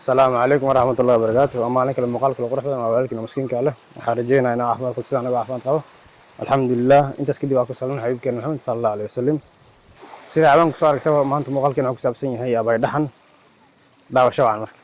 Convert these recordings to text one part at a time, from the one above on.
السلام عليكم ورحمة الله وبركاته. وما عليك المقال كل قرحة ما بالك مسكين كله حرجينا أنا أحمد كنت أنا أحمد قهوة الحمد لله. أنت سكدي واقف سلام حبيبك محمد صلى الله عليه وسلم. سيد عبان كسر كتاب ما أنت مقال كنا كسب سين هي أبي دحن دعوة شو عن مرك.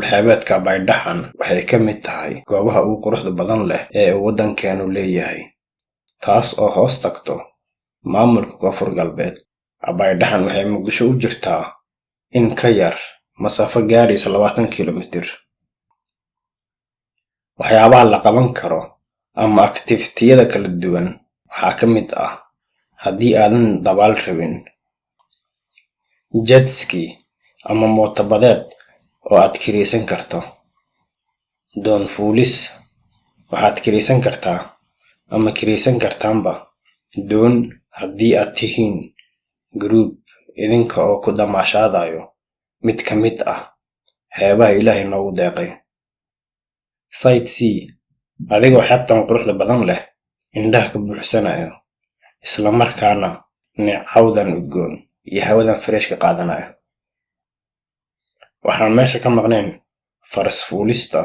xeebeedka Baydhaxan waxay ka mid tahay goobaha ugu quruxda badan leh ee waddankeenu leeyahay, taas oo hoos tagto maamulka Koonfur Galbeed. Baydhaxan waxay Muqdisho u jirtaa in ka yar masaafo gaaraysa 20 kiiloomitir. waxyaabaha la qaban karo ama activity-yada kala duwan waxaa ka mid ah haddii aadan dabaal rabin, jet ski ama mooto badeed oo aad kiraysan karto, doon fuulis waxaad kiraysan kartaa ama kiraysan kartaanba doon haddii aad tihiin group idinka oo ku damaashaadayo mid ka mid ah xeebaha Ilaahay noogu deeqay. Sightsee adigoo xeebtan quruxda badan leh indhaha ka buuxsanayo isla markaana neecawdan udgoon iyo hawadan fresh ka qaadanayo. waxaan meesha ka maqnayn faras fuulista.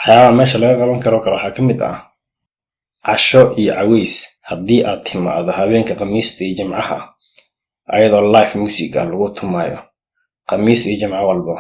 waxyaabaha meesha laga qaban karo kale waxaa ka mid ah casho iyo caways haddii aad timaado habeenka Khamiista iyo Jimcaha ayadoo live music lagu tumayo Khamiis iyo Jimco walba.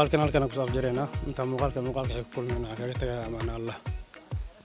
muuqaalkan halkan ku soo afjarayna inta muuqaalka xig kulmina kaga tagay amaana Allah